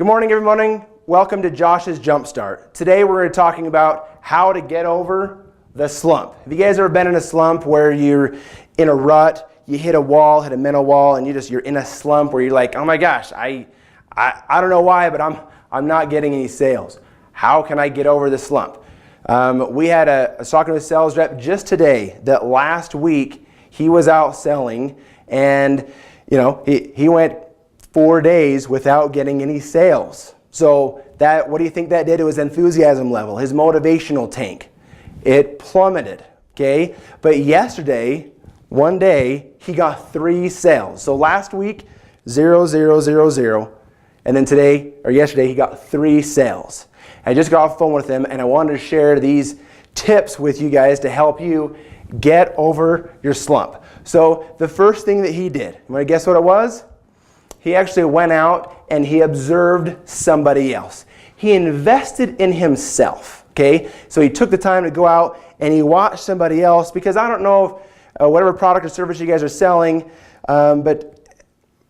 Good morning, everyone. Welcome to Josh's Jumpstart. Today we're going to be talking about how to get over the slump. Have you guys ever been in a slump where you're in a rut, you hit a wall, hit a mental wall, and you're in a slump where you're like, oh my gosh, I don't know why, but I'm not getting any sales. How can I get over the slump? We had I was talking to a sales rep just today that last week he was out selling, and he went 4 days without getting any sales. So what do you think that did to his enthusiasm level, his motivational tank? It plummeted, okay? But yesterday, one day, he got 3 sales. So last week, 0, 0, 0, 0. And then yesterday, he got 3 sales. I just got off the phone with him, and I wanted to share these tips with you guys to help you get over your slump. So the first thing that he did, you want to guess what it was? He actually went out and he observed somebody else. He invested in himself, okay? So he took the time to go out and he watched somebody else, because I don't know if, whatever product or service you guys are selling, but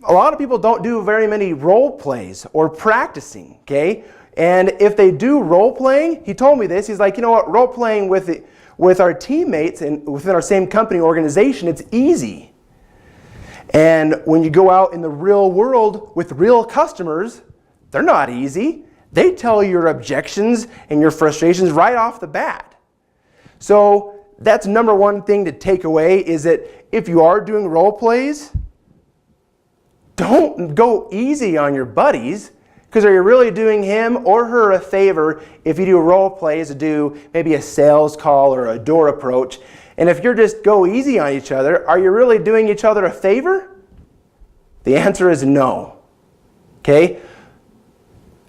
a lot of people don't do very many role plays or practicing, okay? And if they do role playing, he told me this, he's like, you know what, role playing with our teammates and within our same company organization, it's easy. And when you go out in the real world with real customers, they're not easy. They tell you your objections and your frustrations right off the bat. So that's number one thing to take away, is that if you are doing role plays, don't go easy on your buddies, because are you really doing him or her a favor if you do role plays to do maybe a sales call or a door approach? And if you're just go easy on each other, are you really doing each other a favor? The answer is no. Okay?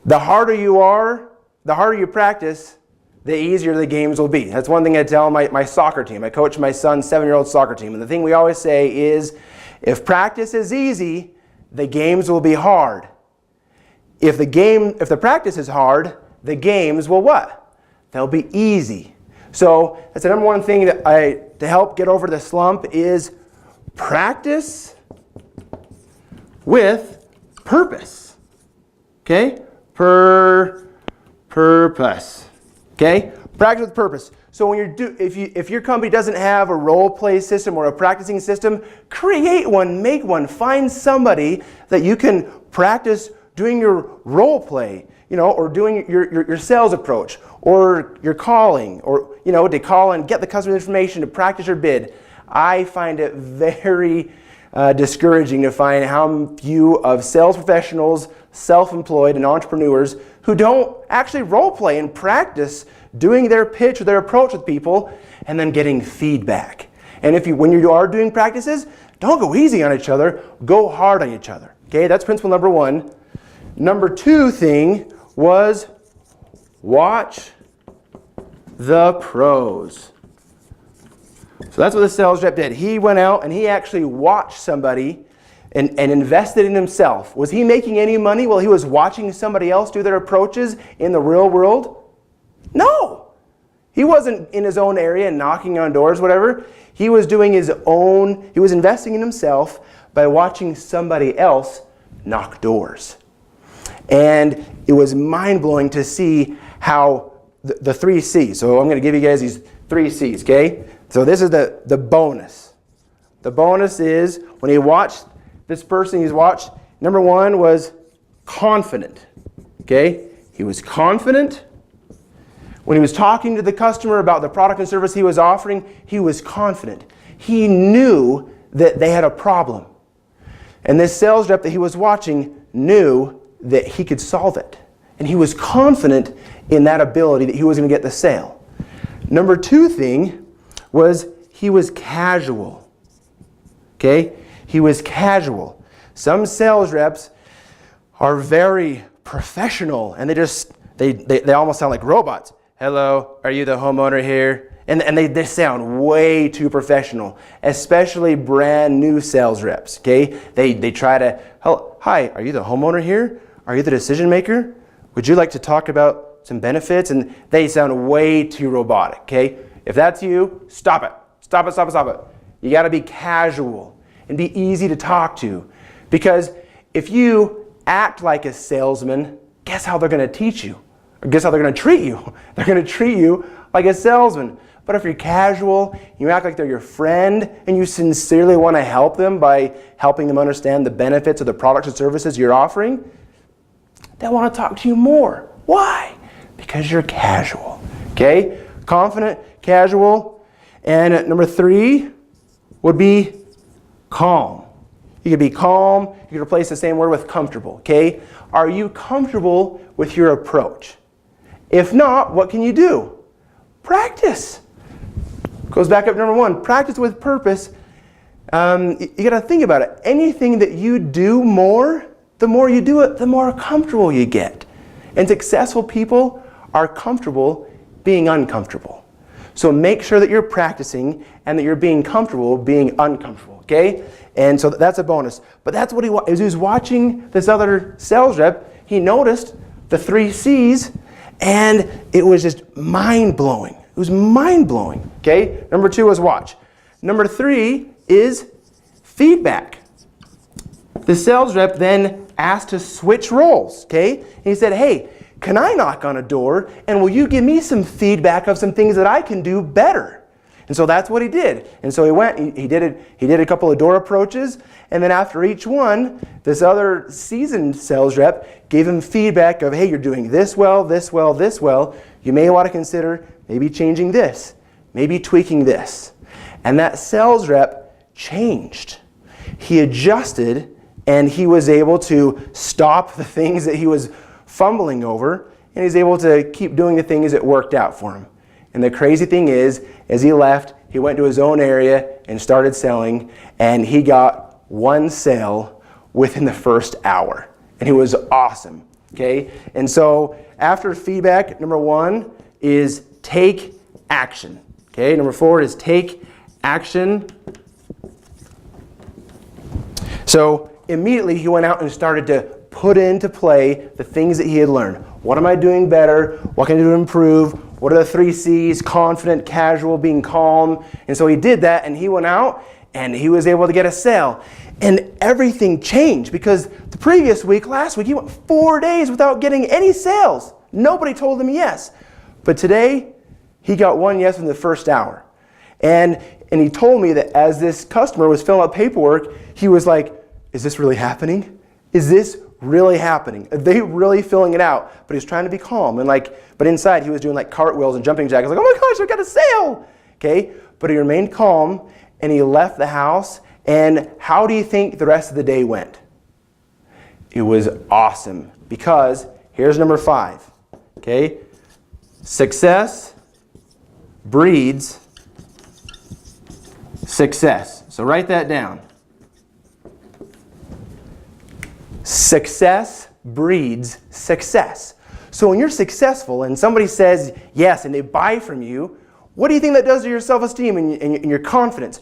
The harder you practice, the easier the games will be. That's one thing I tell my soccer team. I coach my son's 7-year-old soccer team. And the thing we always say is, if practice is easy, the games will be hard. If the practice is hard, the games will what? They'll be easy. So that's the number one thing to help get over the slump is practice with purpose. Okay? Purpose. Okay? Practice with purpose. So when if your company doesn't have a role play system or a practicing system, create one, make one, find somebody that you can practice doing your role play, or doing your sales approach, or your calling, or to call and get the customer information to practice your bid. I find it very discouraging to find how few of sales professionals, self-employed, and entrepreneurs who don't actually role play and practice doing their pitch or their approach with people and then getting feedback. And when you are doing practices, don't go easy on each other, go hard on each other. Okay, that's principle number 1. Number 2 thing was watch the pros. So that's what the sales rep did. He went out and he actually watched somebody and invested in himself. Was he making any money while he was watching somebody else do their approaches in the real world? No. He wasn't in his own area and knocking on doors, whatever. He was doing he was investing in himself by watching somebody else knock doors. And it was mind-blowing to see how the 3 C's. So I'm going to give you guys these 3 C's, okay? So this is the bonus. The bonus is when he watched this person he's watched, number 1 was confident, okay? He was confident. When he was talking to the customer about the product and service he was offering, he was confident. He knew that they had a problem. And this sales rep that he was watching knew that he could solve it. And he was confident in that ability that he was going to get the sale. Number 2 thing was he was casual. Okay? He was casual. Some sales reps are very professional, and they almost sound like robots. Hello, are you the homeowner here? And they sound way too professional, especially brand new sales reps. Okay? They try to, hi, are you the homeowner here? Are you the decision maker? Would you like to talk about some benefits? And they sound way too robotic, okay? If that's you, stop it. Stop it, stop it, stop it. You got to be casual and be easy to talk to. Because if you act like a salesman guess how they're going to teach you? Or guess how they're going to treat you? They're going to treat you like a salesman. But if you're casual, you act like they're your friend, and you sincerely want to help them by helping them understand the benefits of the products and services you're offering, they'll want to talk to you more. Why? Because you're casual. Okay? Confident, casual. And number 3 would be calm. You could be calm. You could replace the same word with comfortable. Okay? Are you comfortable with your approach? If not, what can you do? Practice. Goes back up to number 1. Practice with purpose. You got to think about it. Anything that you do more, the more you do it, the more comfortable you get. And successful people are comfortable being uncomfortable. So make sure that you're practicing and that you're being comfortable being uncomfortable. Okay? And so that's a bonus. But that's what as he was watching this other sales rep, he noticed the 3 C's, and it was just mind-blowing. It was mind-blowing. Okay? Number 2 is watch. Number 3 is feedback. The sales rep then asked to switch roles. Okay? And he said, hey, can I knock on a door, and will you give me some feedback of some things that I can do better? And so that's what he did. And so he went, he did a couple of door approaches, and then after each one, this other seasoned sales rep gave him feedback of, hey, you're doing this well, this well, this well. You may want to consider maybe changing this, maybe tweaking this. And that sales rep changed. He adjusted, and he was able to stop the things that he was fumbling over, and he's able to keep doing the things that worked out for him. And the crazy thing is, as he left, he went to his own area and started selling, and he got 1 sale within the first hour. And it was awesome. Okay? And so after feedback, number 1 is take action. Okay? Number 4 is take action. So immediately he went out and started to put into play the things that he had learned. What am I doing better? What can I do to improve? What are the 3 C's? Confident, casual, being calm. And so he did that, and he went out and he was able to get a sale. And everything changed because the previous week, last week, he went 4 days without getting any sales. Nobody told him yes. But today, he got 1 yes in the first hour. And he told me that as this customer was filling out paperwork, he was like, is this really happening? Is this really happening? Are they really filling it out? But he was trying to be calm. And but inside he was doing like cartwheels and jumping jacks. Like, oh my gosh, I got a sale. Okay? But he remained calm, and he left the house. And how do you think the rest of the day went? It was awesome. Because here's number 5. Okay? Success breeds success. So write that down. Success breeds success. So when you're successful and somebody says yes and they buy from you, what do you think that does to your self-esteem and your confidence?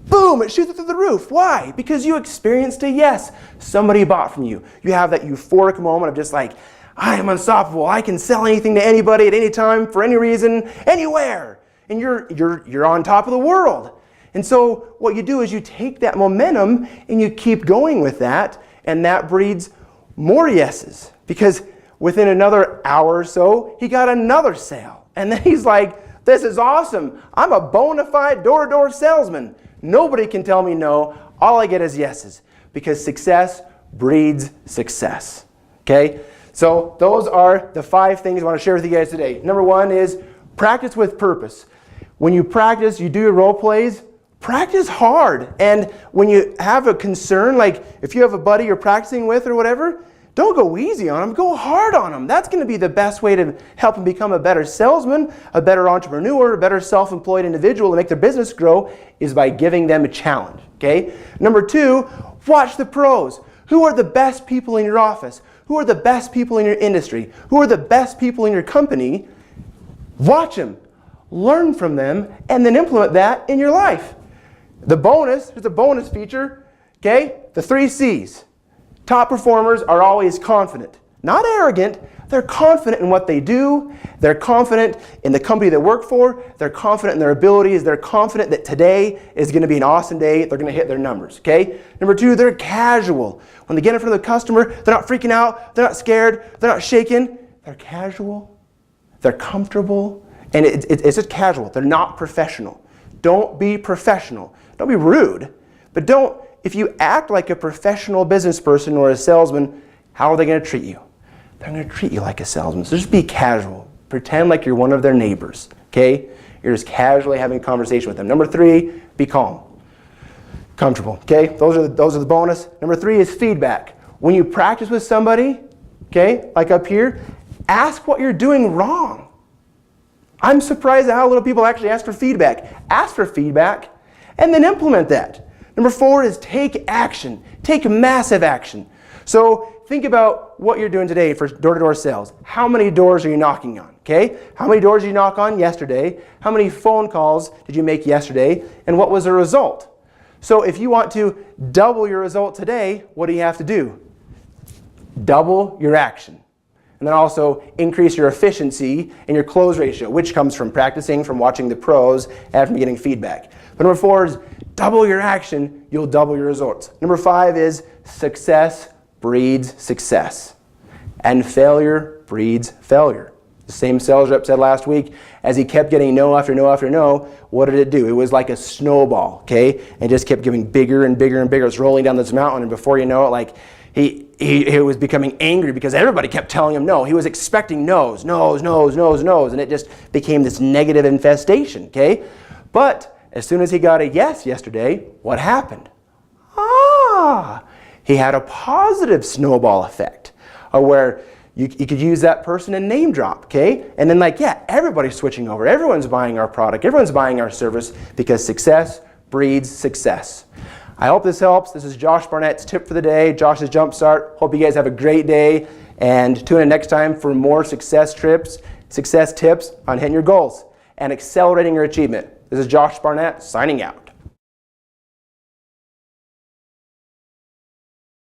Boom, it shoots through the roof. Why? Because you experienced a yes. Somebody bought from you. You have that euphoric moment of just like, I am unstoppable. I can sell anything to anybody at any time, for any reason, anywhere. And you're on top of the world. And so what you do is you take that momentum and you keep going with that, and that breeds more yeses. Because within another hour or so, he got another sale. And then he's like, this is awesome. I'm a bona fide door-to-door salesman. Nobody can tell me no. All I get is yeses. Because success breeds success. Okay? So those are the 5 things I want to share with you guys today. Number 1 is practice with purpose. When you practice, you do your role plays, practice hard. And when you have a concern, like if you have a buddy you're practicing with or whatever, don't go easy on them, go hard on them. That's going to be the best way to help them become a better salesman, a better entrepreneur, a better self-employed individual to make their business grow, is by giving them a challenge. Okay? Number 2, watch the pros. Who are the best people in your office? Who are the best people in your industry? Who are the best people in your company? Watch them, learn from them, and then implement that in your life. The bonus, here's a bonus feature, okay? The 3 C's. Top performers are always confident. not arrogant. They're confident in what they do. They're confident in the company they work for. They're confident in their abilities. They're confident that today is going to be an awesome day. They're going to hit their numbers, okay? Number 2, they're casual. When they get in front of the customer, they're not freaking out. They're not scared. They're not shaken. They're casual. They're comfortable. And it's just casual. They're not professional. Don't be professional. Don't be rude. But if you act like a professional business person or a salesman, how are they going to treat you? They're going to treat you like a salesman. So just be casual. Pretend like you're one of their neighbors, okay? You're just casually having a conversation with them. Number 3, be calm. Comfortable, okay? Those are the bonus. Number 3 is feedback. When you practice with somebody, okay, like up here, ask what you're doing wrong. I'm surprised at how little people actually ask for feedback. Ask for feedback and then implement that. Number 4 is take action. Take massive action. So think about what you're doing today for door-to-door sales. How many doors are you knocking on? Okay? How many doors did you knock on yesterday? How many phone calls did you make yesterday? And what was the result? So if you want to double your result today, what do you have to do? Double your action. And then also increase your efficiency and your close ratio, which comes from practicing, from watching the pros, and from getting feedback. But number 4 is double your action, you'll double your results. Number 5 is success breeds success. And failure breeds failure. The same sales rep said last week, as he kept getting no after no after no, what did it do? It was like a snowball, okay? And just kept getting bigger and bigger and bigger. It's rolling down this mountain, and before you know it, like he was becoming angry because everybody kept telling him no. He was expecting no's, and it just became this negative infestation, okay? But as soon as he got a yes yesterday, what happened? He had a positive snowball effect, where you could use that person and name drop, okay? And then everybody's switching over. Everyone's buying our product. Everyone's buying our service because success breeds success. I hope this helps. This is Josh Barnett's tip for the day, Josh's Jumpstart. Hope you guys have a great day, and tune in next time for more success tips on hitting your goals and accelerating your achievement. This is Josh Barnett signing out.